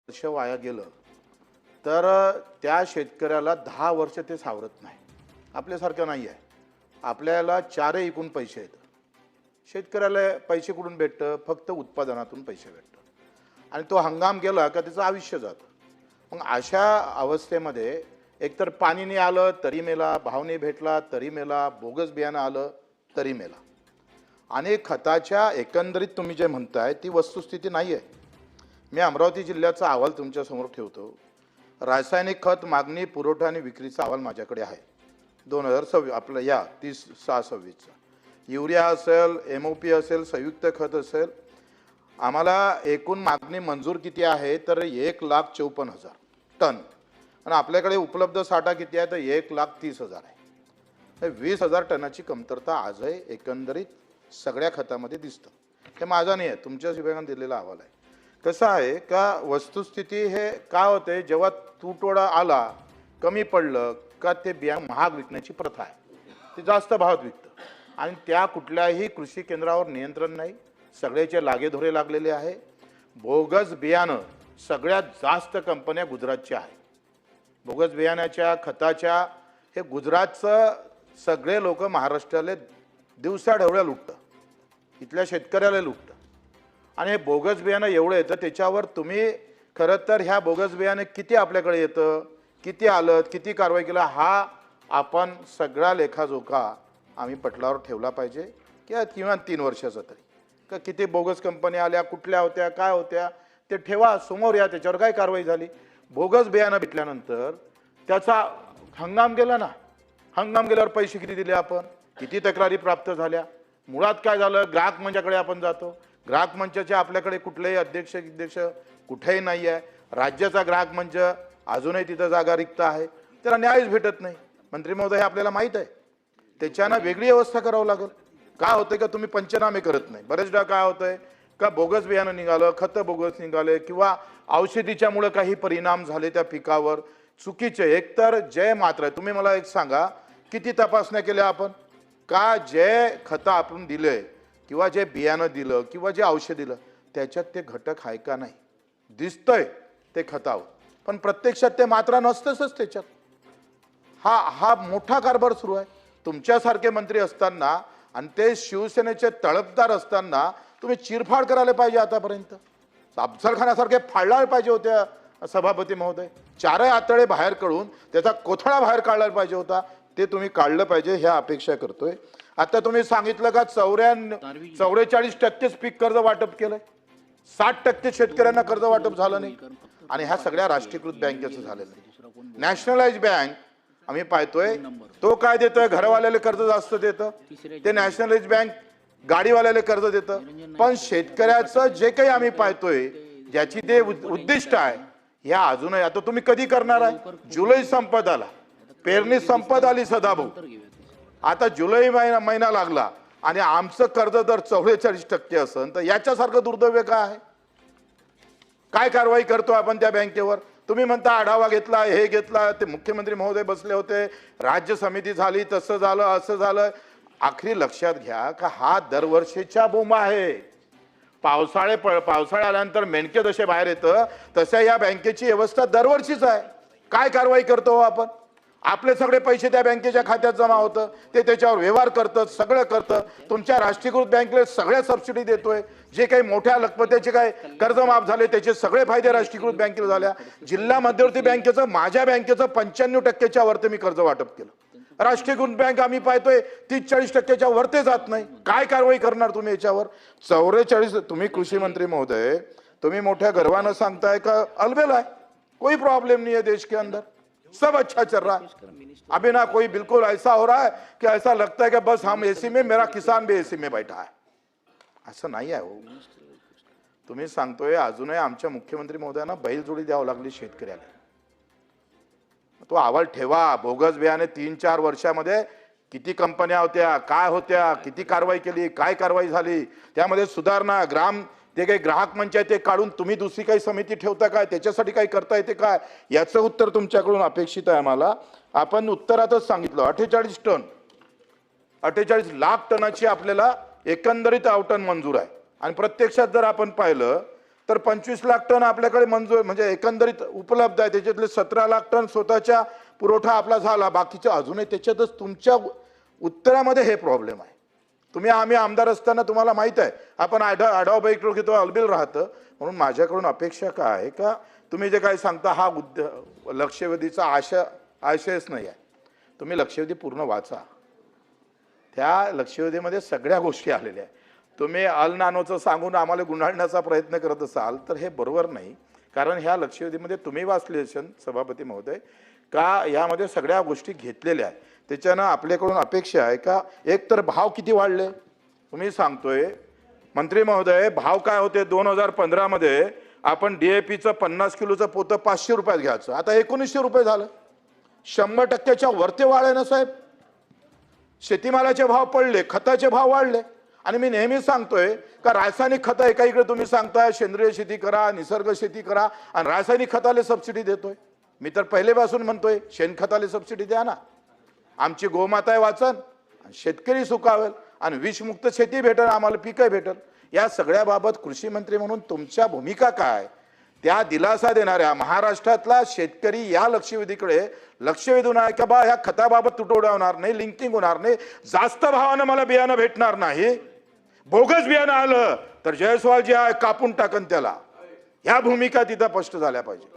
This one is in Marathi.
वर्ष वाया गेलं तर त्या शेतकऱ्याला 10 वर्ष ते सावरत नाही. आपल्यासारखं नाही आहे. आपल्याला चारही एकूण पैसे येतात. शेतकऱ्याला पैसे कुठून भेटतं? फक्त उत्पादनातून पैसे भेटतात आणि तो हंगाम गेला का त्याचं आयुष्य जातं. मग अशा अवस्थेमध्ये एकतर पाणी नाही आलं तरी मेला, भाव नाही भेटला तरी मेला, बोगस बियाणं आलं तरी मेला. आणि खताच्या एकंदरीत तुम्ही जे म्हणताय ती वस्तुस्थिती नाही आहे. मी अमरावती जिल्ह्याचा अहवाल तुमच्यासमोर ठेवतो. रासायनिक खत मागणी, पुरवठा आणि विक्रीचा अहवाल माझ्याकडे आहे 2026 आपलं या 30/6/26चा. युरिया असेल, MOP असेल, संयुक्त खत असेल, आम्हाला एकूण मागणी मंजूर किती आहे तर 1,54,000 टन आणि आपल्याकडे उपलब्ध साठा किती आहे तर 1,30,000 आहे. 20,000 टनाची कमतरता आजही एकंदरीत सगळ्या खतामध्ये दिसतं. हे माझा नाही आहे, तुमच्याच विभागाने दिलेला अहवाल आहे. कसं आहे का वस्तुस्थिती हे काय होते, जेव्हा तुटवडा आला, कमी पडलं का ते बियाणं महाग विकण्याची प्रथा आहे. ते जास्त भावात विकतं आणि त्या कुठल्याही कृषी केंद्रावर नियंत्रण नाही. सगळ्याचे लागेधोरे लागलेले आहे. बोगस बियाणं सगळ्यात जास्त कंपन्या गुजरातच्या आहे. बोगस बियाण्याच्या खताच्या हे गुजरातचं सगळे लोक महाराष्ट्राला दिवसाढवळ्या लुटतं, इथल्या शेतकऱ्याला लुटतं. आणि हे बोगस बियाणं एवढं येतं त्याच्यावर तुम्ही खरं तर ह्या बोगस बियाणं किती आपल्याकडे येतं, किती आलं, किती कारवाई केला, हा आपण सगळा लेखाजोखा आम्ही पटलावर ठेवला पाहिजे किंवा किमान 3 वर्षाचा तरी. का किती बोगस कंपन्या आल्या, कुठल्या होत्या, काय होत्या ते ठेवा समोर, या त्याच्यावर काय कारवाई झाली. बोगस बियाणं भेटल्यानंतर त्याचा हंगाम गेला ना, हंगाम गेल्यावर पैसे किती दिले आपण, किती तक्रारी प्राप्त झाल्या. मुळात काय झालं, ग्राहक मंचाकडे आपण जातो, ग्राहक मंचाचे आपल्याकडे कुठलेही अध्यक्ष कुठेही नाही आहे. राज्याचा ग्राहक मंच अजूनही तिथं जागा रिक्त आहे, त्याला न्यायच भेटत नाही. मंत्री महोदय हे आपल्याला माहीत आहे. त्याच्यानं वेगळी व्यवस्था करावं लागेल. काय होतं का तुम्ही पंचनामे करत नाही. बरेचदा काय होतंय का बोगस बियाणं निघालं, खतं बोगस निघाले किंवा औषधीच्यामुळे काही परिणाम झाले त्या पिकावर चुकीचे. एकतर जे मात्र तुम्ही मला एक सांगा, किती तपासण्या केल्या आपण का जे खतं आपण दिले किंवा जे बियाणं दिलं किंवा जे औषध दिलं त्याच्यात ते घटक आहे का नाही. दिसतंय ते खतावर, पण प्रत्यक्षात ते मात्रा नसतंच त्याच्यात. हा मोठा कारभार सुरू आहे. तुमच्यासारखे मंत्री असताना आणि ते शिवसेनेचे तळपदार असताना तुम्ही चिरफाड करायला पाहिजे. आतापर्यंत अफजलखानासारखे फाळला पाहिजे होत्या सभापती महोदय. 4 आतडे बाहेर काढून त्याचा कोथळा बाहेर काढला पाहिजे होता. ते तुम्ही काढलं पाहिजे ह्या अपेक्षा करतोय. आता तुम्ही सांगितलं का 44% पीक कर्ज वाटप केलंय, 60% शेतकऱ्यांना कर्ज वाटप झालं नाही आणि ह्या सगळ्या राष्ट्रीयकृत बँकेचं झालेलं नाही. नॅशनलाइज बँक आम्ही पाहतोय तो काय देतोय, घरवाल्याला कर्ज जास्त देतं, ते नॅशनलाइज बँक गाडीवाल्याला कर्ज देतं. पण शेतकऱ्याचं जे काही आम्ही पाहतोय ज्याची ते उद्दिष्ट आहे ह्या अजूनही. आता तुम्ही कधी करणार आहे, जुलै संपत आला, पेरणी संपत आली सदाभाऊ, आता जुलै महिना लागला आणि आमचं कर्ज जर 44% असेल तर याच्यासारखं दुर्दैव काय आहे. काय कारवाई करतो आपण त्या बँकेवर. तुम्ही म्हणता आढावा घेतला, हे घेतला, ते मुख्यमंत्री महोदय बसले होते, राज्य समिती झाली, तसं झालं असं झालं. आखरी लक्षात घ्या का हा दरवर्षीच्या बोंबा आहे. पावसाळा आल्यानंतर मेंढके जसे बाहेर येतं तशा या बँकेची व्यवस्था दरवर्षीच आहे. काय कारवाई करतो आपण. आपले सगळे पैसे त्या बँकेच्या खात्यात जमा होतं, ते त्याच्यावर व्यवहार करतं, सगळं करतं. तुमच्या राष्ट्रीयकृत बँकेला सगळ्या सबसिडी देतोय. जे काही मोठ्या लखपतीचे काय कर्ज माफ झाले त्याचे सगळे फायदे राष्ट्रीयकृत बँकेला झाल्या. जिल्हा मध्यवर्ती बँकेचं, माझ्या बँकेचं 95% वरती मी कर्ज वाटप केलं. राष्ट्रीयकृत बँक आम्ही पाहतोय 30-40% वरते जात नाही. काय कारवाई करणार तुम्ही याच्यावर. 44 तुम्ही कृषी मंत्री महोदय तुम्ही मोठ्या गर्वानं सांगताय का अलबेला है, कोई प्रॉब्लम नहीं है देश के अंदर, सब अच्छा चल रहा है. अभी ना कोई बिल्कुल ऐसा हो रहा है कि ऐसा लगता है कि बस हम एसी में, मेरा किसान भी एसी में बैठा है. असं नाही आहे हो. तुम्ही सांगतोय अजूनही आमच्या मुख्यमंत्री महोदयांना बैलजोडी द्यावं लागली शेतकऱ्याला. तो अहवाल ठेवा. बोगस बियाणे 3-4 वर्षामध्ये किती कंपन्या होत्या, काय होत्या, किती कारवाई केली, काय कारवाई झाली, त्यामध्ये सुधारणा, ते काही ग्राहक मंच आहे ते काढून तुम्ही दुसरी काही समिती ठेवता काय, त्याच्यासाठी काही करता येते काय, याचं उत्तर तुमच्याकडून अपेक्षित आहे आम्हाला. आपण उत्तरातच सांगितलं 48 टन 48 लाख टनाची आपल्याला एकंदरीत आवटण मंजूर आहे आणि प्रत्यक्षात जर आपण पाहिलं तर 25 लाख टन आपल्याकडे मंजूर म्हणजे एकंदरीत उपलब्ध आहे, त्याच्यातले 17 लाख टन स्वतःच्या पुरवठा आपला झाला, बाकीचं अजूनही त्याच्यातच तुमच्या उत्तरामध्ये हे प्रॉब्लेम आहे. आम्ही आमदार असताना तुम्हाला माहित आहे आपण आढावा बैठक घेतो, अलबिल राहतं. म्हणून माझ्याकडून अपेक्षा काय आहे का तुम्ही जे काही सांगता हा लक्षवेधीचा आशयच नाही आहे. तुम्ही लक्षवेधी पूर्ण वाचा. त्या लक्षवेधीमध्ये सगळ्या गोष्टी आलेल्या आहेत. तुम्ही अल नानोचं सांगून आम्हाला गुंडाळण्याचा प्रयत्न करत असाल तर हे बरोबर नाही. कारण ह्या लक्षवेधीमध्ये तुम्ही वाचले असेल सभापती महोदय का यामध्ये सगळ्या गोष्टी घेतलेल्या आहेत. त्याच्यानं आपल्याकडून अपेक्षा आहे का एक तर भाव किती वाढले तुम्ही सांगतोय मंत्री महोदय. भाव काय होते 2015 मध्ये आपण DAPचं 50 किलोचं पोतं 500 रुपयात घ्यायचं, आता 1900 रुपये झालं. 100% वरते वाढ आहे ना साहेब. शेतीमालाचे भाव पडले, खताचे भाव वाढले. आणि मी नेहमी सांगतोय का रासायनिक खतं एका इकडे तुम्ही सांगताय सेंद्रिय शेती करा, निसर्ग शेती करा आणि रासायनिक खताला सबसिडी देतोय. मी तर पहिलेपासून म्हणतोय शेणखताला सबसिडी द्या ना. आमची गोमाता आहे वाचन, शेतकरी सुकावेल आणि विषमुक्त शेती भेटेल, आम्हाला पिकं भेटेल. या सगळ्याबाबत कृषी मंत्री म्हणून तुमच्या भूमिका काय त्या दिलासा देणाऱ्या महाराष्ट्रातला शेतकरी या लक्षवेधीकडे लक्ष वेधून आहे का बा ह्या खताबाबत तुटवडा होणार नाही, लिंकिंग होणार नाही, जास्त भावानं मला बियाणं भेटणार नाही, बोगस बियाणं आलं तर जयस्वाल जे आहे कापून टाकन त्याला. ह्या भूमिका तिथं स्पष्ट झाल्या पाहिजे.